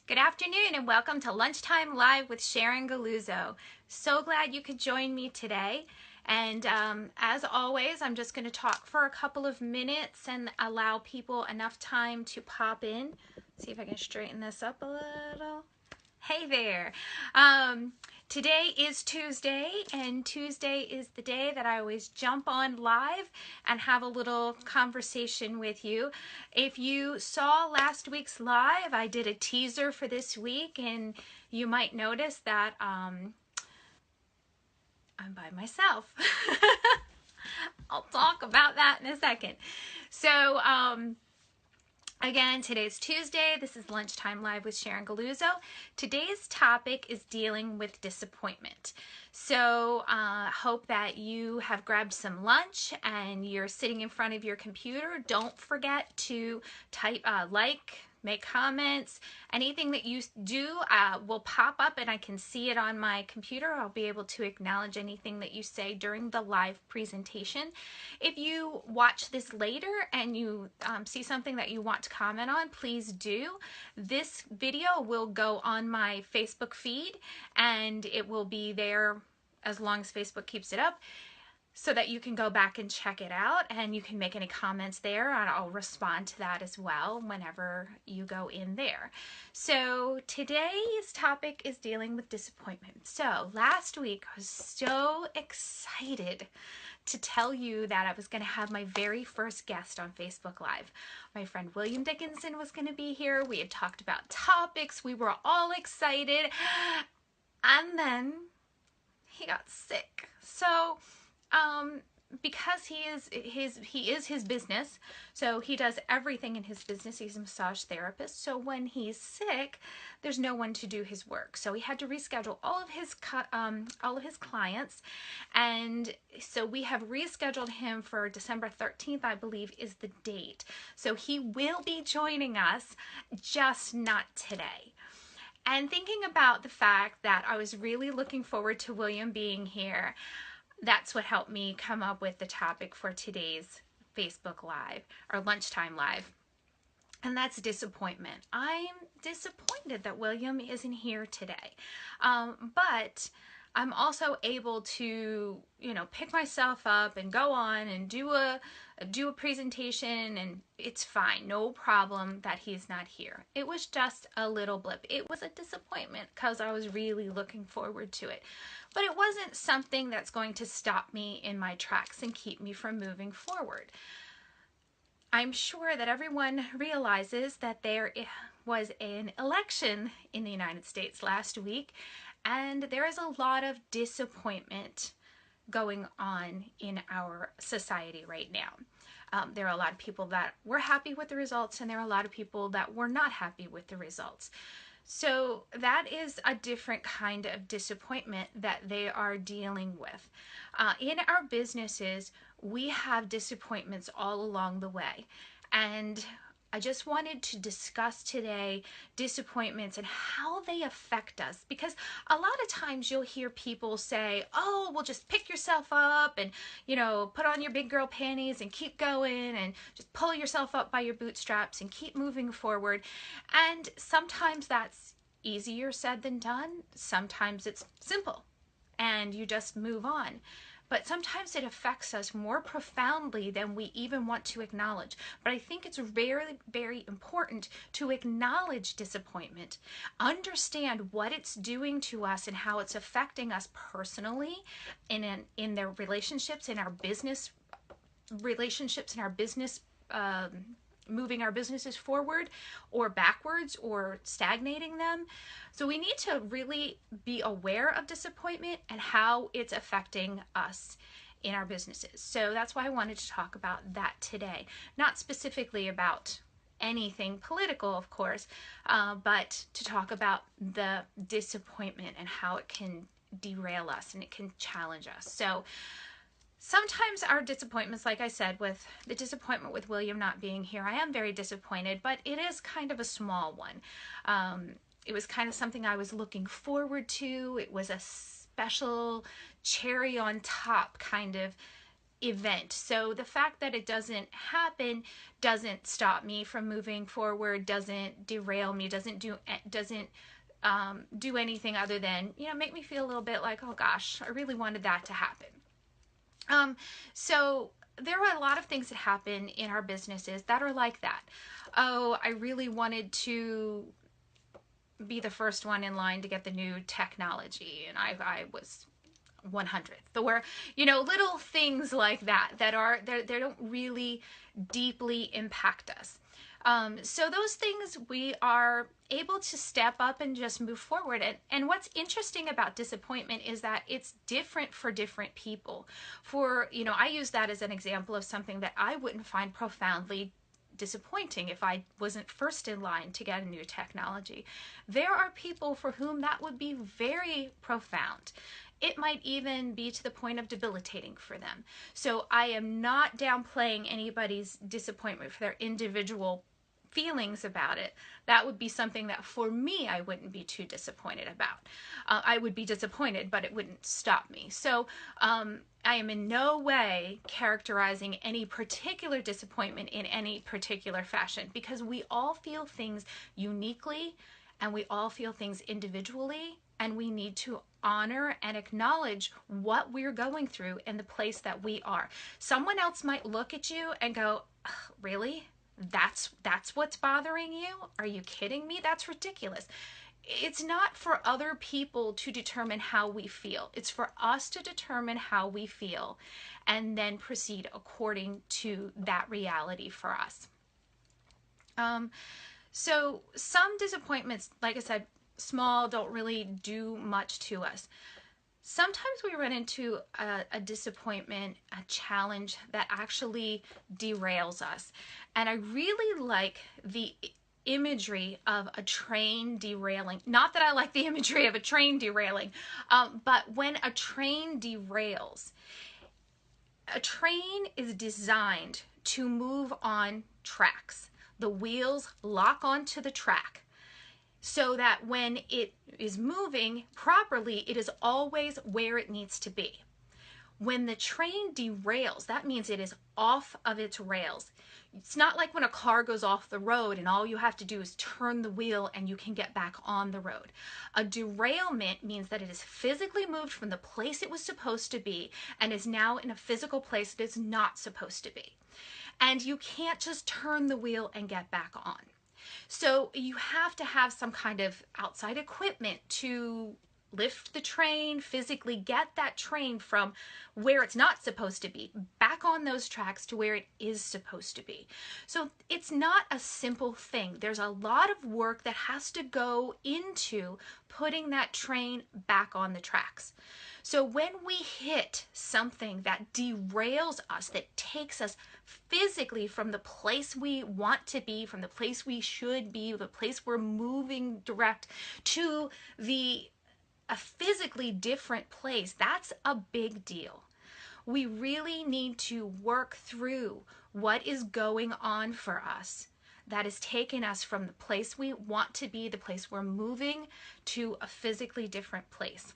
Good afternoon and welcome to Lunchtime Live with Sharon Galluzzo. So glad you could join me today. And as always, I'm just going to talk for a couple of minutes and allow people enough time to pop in. See if I can straighten this up a little. Hey there. Today is Tuesday, and Tuesday is the day that I always jump on live and have a little conversation with you. If you saw last week's live, I did a teaser for this week, and you might notice that I'm by myself. I'll talk about that in a second. So, again, today's Tuesday. This is Lunchtime Live with Sharon Galluzzo. Today's topic is dealing with disappointment. So hope that you have grabbed some lunch and you're sitting in front of your computer. Don't forget to type make comments. Anything that you do will pop up and I can see it on my computer. I'll be able to acknowledge anything that you say during the live presentation. If you watch this later and you see something that you want to comment on, please do. This video will go on my Facebook feed and it will be there as long as Facebook keeps it up, so that you can go back and check it out and you can make any comments there and I'll respond to that as well whenever you go in there. So today's topic is dealing with disappointment. So last week I was so excited to tell you that I was going to have my very first guest on Facebook Live. My friend William Dickinson was going to be here. We had talked about topics. We were all excited. And then he got sick. So because he is his business, so he does everything in his business. He's a massage therapist. So when he's sick, there's no one to do his work. So he had to reschedule all of his clients, and so we have rescheduled him for December 13th, I believe, is the date. So he will be joining us, just not today. And thinking about the fact that I was really looking forward to William being here, that's what helped me come up with the topic for today's Facebook Live, or Lunchtime Live. And that's disappointment. I'm disappointed that William isn't here today. But I'm also able to, pick myself up and go on and do a presentation, and it's fine. No problem that he's not here. It was just a little blip. It was a disappointment because I was really looking forward to it. But it wasn't something that's going to stop me in my tracks and keep me from moving forward. I'm sure that everyone realizes that there was an election in the United States last week, and there is a lot of disappointment going on in our society right now. There are a lot of people that were happy with the results, and there are a lot of people that were not happy with the results. So that is a different kind of disappointment that they are dealing with. In our businesses, we have disappointments all along the way. And I just wanted to discuss today disappointments and how they affect us, because a lot of times you'll hear people say, oh, well, just pick yourself up and, put on your big girl panties and keep going and just pull yourself up by your bootstraps and keep moving forward. And sometimes that's easier said than done. Sometimes it's simple and you just move on. But sometimes it affects us more profoundly than we even want to acknowledge. But I think it's very, very important to acknowledge disappointment, understand what it's doing to us and how it's affecting us personally in their relationships, in our business relationships, in our business, moving our businesses forward or backwards or stagnating them. So we need to really be aware of disappointment and how it's affecting us in our businesses. So that's why I wanted to talk about that today. Not specifically about anything political, of course, but to talk about the disappointment and how it can derail us and it can challenge us. So sometimes our disappointments, like I said, with the disappointment with William not being here, I am very disappointed, but it is kind of a small one. It was kind of something I was looking forward to. It was a special cherry on top kind of event. So the fact that it doesn't happen doesn't stop me from moving forward, doesn't derail me, doesn't do anything other than, make me feel a little bit like, oh gosh, I really wanted that to happen. So there are a lot of things that happen in our businesses that are like that. Oh, I really wanted to be the first one in line to get the new technology, and I was 100th, or little things like that they don't really deeply impact us. So those things we are able to step up and just move forward. And what's interesting about disappointment is that it's different for different people. I use that as an example of something that I wouldn't find profoundly disappointing if I wasn't first in line to get a new technology. There are people for whom that would be very profound. It might even be to the point of debilitating for them. So I am not downplaying anybody's disappointment for their individual feelings about it. That would be something that for me I wouldn't be too disappointed about. I would be disappointed, but it wouldn't stop me. So I am in no way characterizing any particular disappointment in any particular fashion, because we all feel things uniquely and we all feel things individually, and we need to honor and acknowledge what we're going through in the place that we are. Someone else might look at you and go, really? That's what's bothering you? Are you kidding me? That's ridiculous. It's not for other people to determine how we feel. It's for us to determine how we feel and then proceed according to that reality for us. So some disappointments, like I said, small, don't really do much to us. Sometimes we run into a disappointment, a challenge that actually derails us. And I really like the imagery of a train derailing. Not that I like the imagery of a train derailing, but when a train derails, a train is designed to move on tracks. The wheels lock onto the track, so that when it is moving properly, it is always where it needs to be. When the train derails, that means it is off of its rails. It's not like when a car goes off the road and all you have to do is turn the wheel and you can get back on the road. A derailment means that it is physically moved from the place it was supposed to be and is now in a physical place it is not supposed to be. And you can't just turn the wheel and get back on. So you have to have some kind of outside equipment to lift the train, physically get that train from where it's not supposed to be back on those tracks to where it is supposed to be. So it's not a simple thing. There's a lot of work that has to go into putting that train back on the tracks. So when we hit something that derails us, that takes us physically from the place we want to be, from the place we should be, the place we're moving direct to a physically different place, that's a big deal. We really need to work through what is going on for us that is taking us from the place we want to be, the place we're moving, to a physically different place.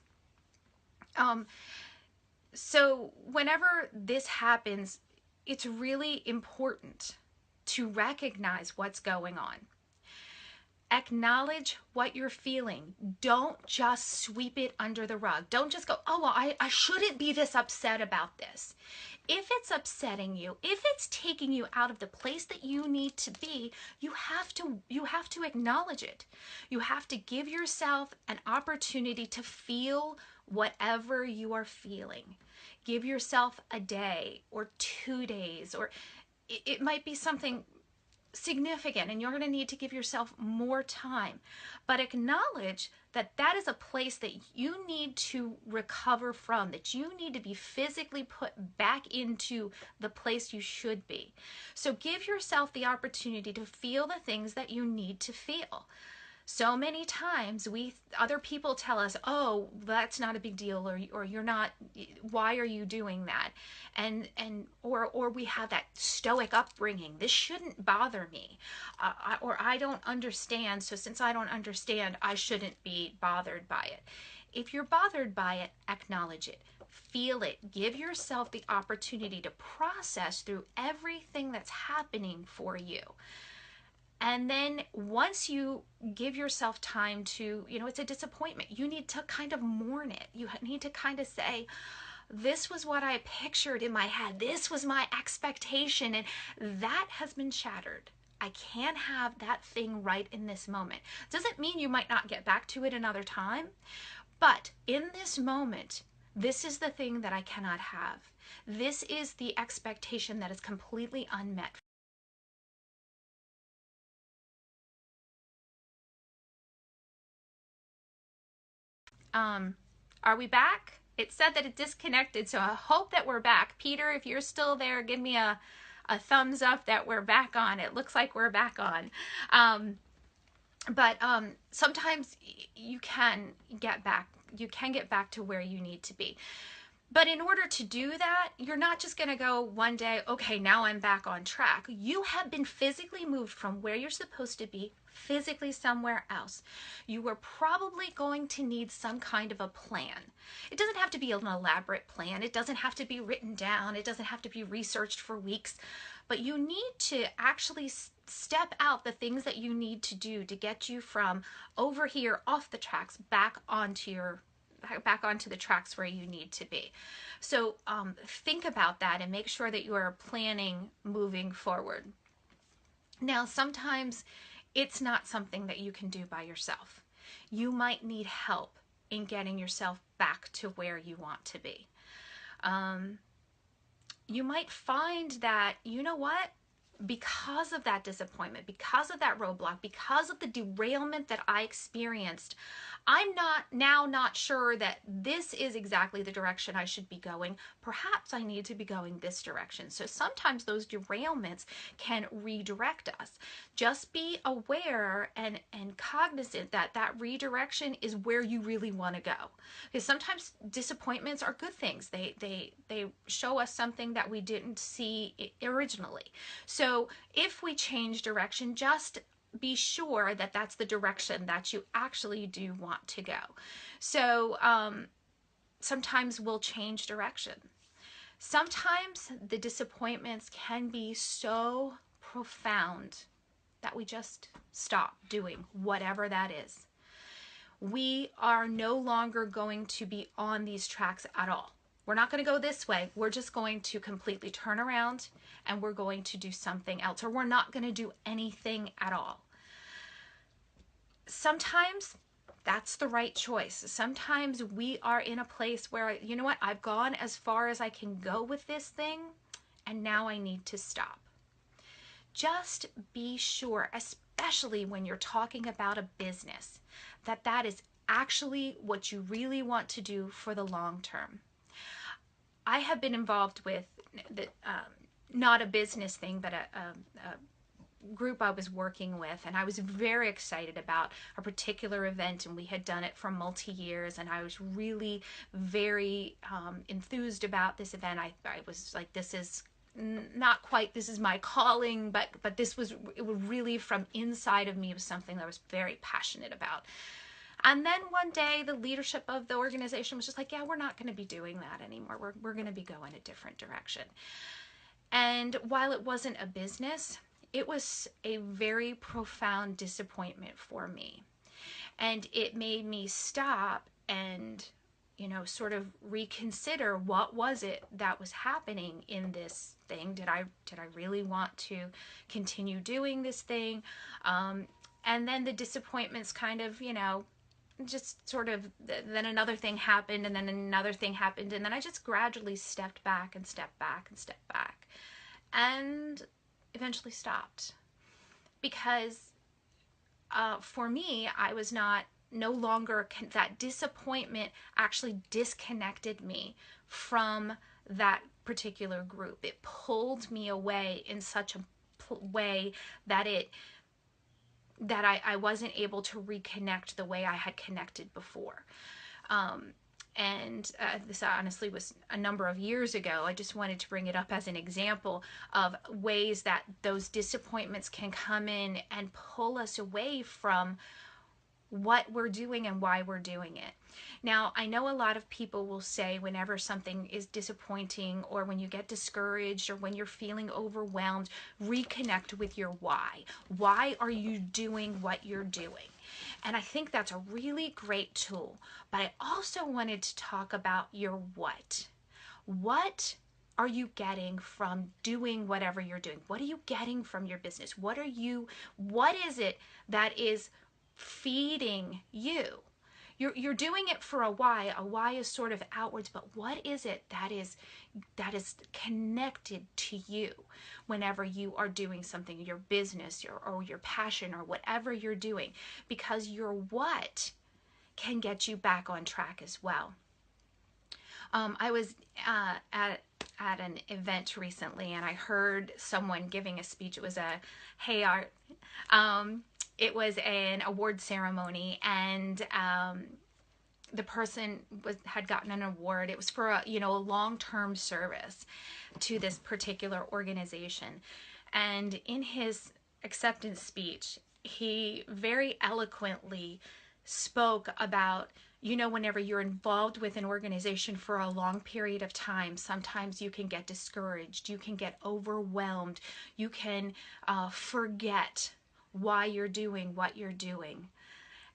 So whenever this happens, it's really important to recognize what's going on. Acknowledge what you're feeling. Don't just sweep it under the rug. Don't just go, oh, well, I shouldn't be this upset about this. If it's upsetting you, if it's taking you out of the place that you need to be, you have to acknowledge it. You have to give yourself an opportunity to feel whatever you are feeling. Give yourself a day or 2 days, or it might be something significant and you're going to need to give yourself more time. But acknowledge that that is a place that you need to recover from, that you need to be physically put back into the place you should be. So give yourself the opportunity to feel the things that you need to feel. So many times other people tell us, oh, that's not a big deal, or you're not, why are you doing that? Or we have that stoic upbringing. This shouldn't bother me. Or I don't understand, so since I don't understand, I shouldn't be bothered by it. If you're bothered by it, acknowledge it. feel it. Give yourself the opportunity to process through everything that's happening for you. And then once you give yourself time to, it's a disappointment, you need to kind of mourn it. You need to kind of say, this was what I pictured in my head. This was my expectation, and that has been shattered. I can't have that thing right in this moment. Doesn't mean you might not get back to it another time, but in this moment, this is the thing that I cannot have. This is the expectation that is completely unmet. Are we back? It said that it disconnected, so I hope that we're back. Peter, if you're still there, give me a thumbs up that we're back on. It looks like we're back on. But sometimes you can get back. You can get back to where you need to be. But in order to do that, you're not just going to go one day, okay, now I'm back on track. You have been physically moved from where you're supposed to be, physically somewhere else. You are probably going to need some kind of a plan. It doesn't have to be an elaborate plan. It doesn't have to be written down. It doesn't have to be researched for weeks. But you need to actually step out the things that you need to do to get you from over here off the tracks back onto the tracks where you need to be. So think about that and make sure that you are planning moving forward. Now, sometimes it's not something that you can do by yourself. You might need help in getting yourself back to where you want to be. You might find that, you know what? Because of that disappointment, because of that roadblock, because of the derailment that I experienced, I'm not sure that this is exactly the direction I should be going. Perhaps I need to be going this direction. So sometimes those derailments can redirect us. Just be aware and cognizant that that redirection is where you really want to go. Because sometimes disappointments are good things. They show us something that we didn't see originally. So if we change direction, just be sure that that's the direction that you actually do want to go. So sometimes we'll change direction. Sometimes the disappointments can be so profound that we just stop doing whatever that is. We are no longer going to be on these tracks at all. We're not going to go this way. We're just going to completely turn around and we're going to do something else, or we're not going to do anything at all. Sometimes that's the right choice. Sometimes we are in a place where, you know what, I've gone as far as I can go with this thing and now I need to stop. Just be sure, especially when you're talking about a business, that that is actually what you really want to do for the long term. I have been involved with, not a business thing, but a group I was working with, and I was very excited about a particular event, and we had done it for multi-years, and I was really very enthused about this event. I was like, this is not quite, this is my calling, but it was really from inside of me. It was something that I was very passionate about. And then one day the leadership of the organization was just like, yeah, we're not going to be doing that anymore. We're going to be going a different direction. And while it wasn't a business, it was a very profound disappointment for me. And it made me stop and, sort of reconsider, what was it that was happening in this thing? Did I really want to continue doing this thing? And then the disappointments kind of, just sort of, then another thing happened, and then another thing happened, and then I just gradually stepped back and stepped back and stepped back, and eventually stopped. Because for me, I was no longer, that disappointment actually disconnected me from that particular group. It pulled me away in such a way that I wasn't able to reconnect the way I had connected before. And this honestly was a number of years ago. I just wanted to bring it up as an example of ways that those disappointments can come in and pull us away from what we're doing and why we're doing it. Now, I know a lot of people will say whenever something is disappointing or when you get discouraged or when you're feeling overwhelmed, reconnect with your why. Why are you doing what you're doing? And I think that's a really great tool. But I also wanted to talk about your what. What are you getting from doing whatever you're doing? What are you getting from your business? What is it that is feeding you? You're doing it for a why. A why is sort of outwards, but what is it that is connected to you whenever you are doing something, your business or your passion or whatever you're doing? Because your what can get you back on track as well. I was at an event recently, and I heard someone giving a speech. It was Hey Art. It was an award ceremony, and the person had gotten an award. It was for a long-term service to this particular organization. And in his acceptance speech, he very eloquently spoke about, whenever you're involved with an organization for a long period of time, sometimes you can get discouraged, you can get overwhelmed, you can forget why you're doing what you're doing.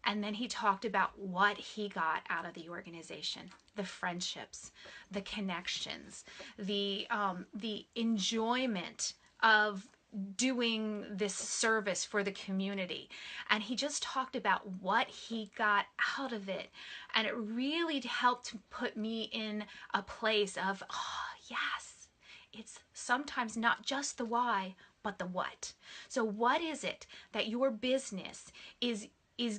And then he talked about what he got out of the organization: the friendships, the connections, the enjoyment of doing this service for the community. And he just talked about what he got out of it. And it really helped to put me in a place of, oh, yes, it's sometimes not just the why, but the what. So what is it that your business is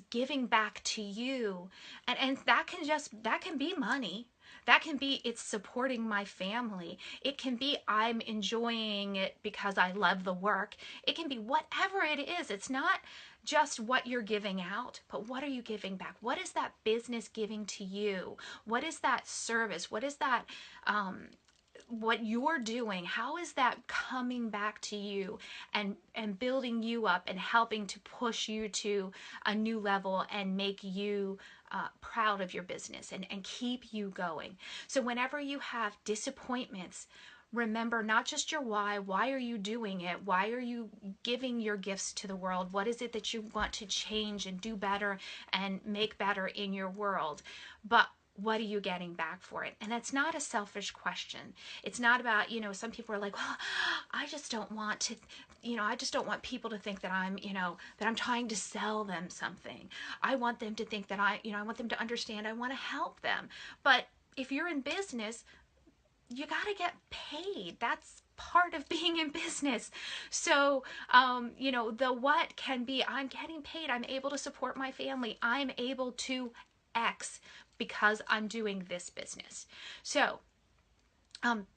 giving back to you? And that can be money. That can be, it's supporting my family. It can be, I'm enjoying it because I love the work. It can be whatever it is. It's not just what you're giving out, but what are you giving back? What is that business giving to you? What is that service? What is that, what you're doing? How is that coming back to you and building you up and helping to push you to a new level and make you proud of your business and keep you going? So whenever you have disappointments, remember not just your why are you doing it? Why are you giving your gifts to the world? What is it that you want to change and do better and make better in your world? But what are you getting back for it? And it's not a selfish question. It's not about, some people are like, well, I just don't want to, I just don't want people to think that I'm, that I'm trying to sell them something. I want them to think that I want them to understand I want to help them. But if you're in business, you got to get paid. That's part of being in business. So, the what can be, I'm getting paid. I'm able to support my family. I'm able to X because I'm doing this business. So,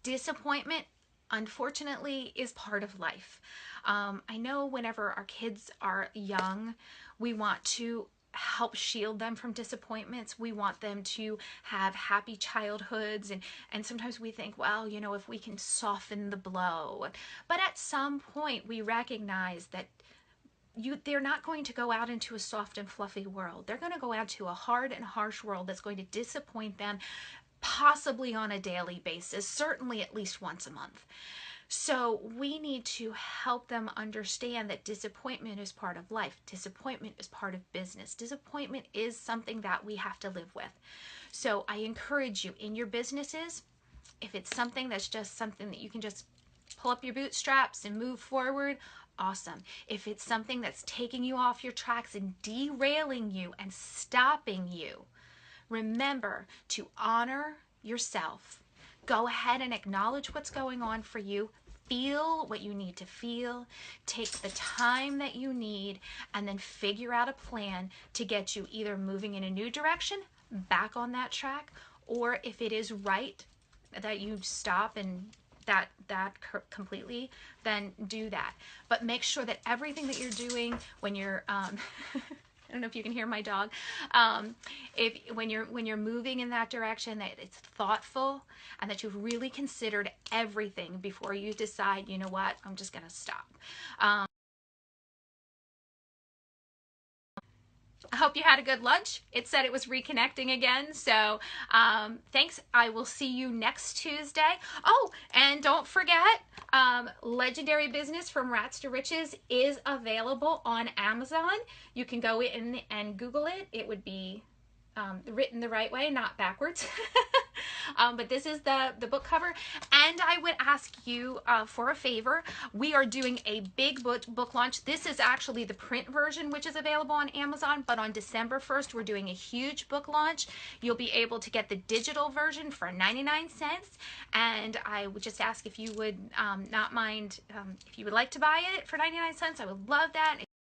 disappointment, unfortunately, is part of life. I know whenever our kids are young, we want to help shield them from disappointments. We want them to have happy childhoods, and sometimes we think, well, if we can soften the blow. But at some point we recognize that they're not going to go out into a soft and fluffy world. They're going to go out to a hard and harsh world that's going to disappoint them, possibly on a daily basis, certainly at least once a month. So we need to help them understand that disappointment is part of life. Disappointment is part of business. Disappointment is something that we have to live with. So I encourage you in your businesses, if it's something that's just something that you can just pull up your bootstraps and move forward, awesome. If it's something that's taking you off your tracks and derailing you and stopping you, remember to honor yourself. Go ahead and acknowledge what's going on for you. Feel what you need to feel. Take the time that you need, and then figure out a plan to get you either moving in a new direction, back on that track, or if it is right that you stop and that completely, then do that. But make sure that everything that you're doing when you're I don't know if you can hear my dog. When you're moving in that direction, that it's thoughtful and that you've really considered everything before you decide, you know what, I'm just gonna stop. I hope you had a good lunch. It said it was reconnecting again. So thanks. I will see you next Tuesday. Oh, and don't forget, Legendary Business from Rats to Riches is available on Amazon. You can go in and Google it. It would be written the right way, not backwards. But this is the book cover. And I would ask you for a favor. We are doing a big book launch. This is actually the print version, which is available on Amazon. But on December 1st, we're doing a huge book launch. You'll be able to get the digital version for 99 cents. And I would just ask if you would not mind, if you would like to buy it for 99 cents. I would love that.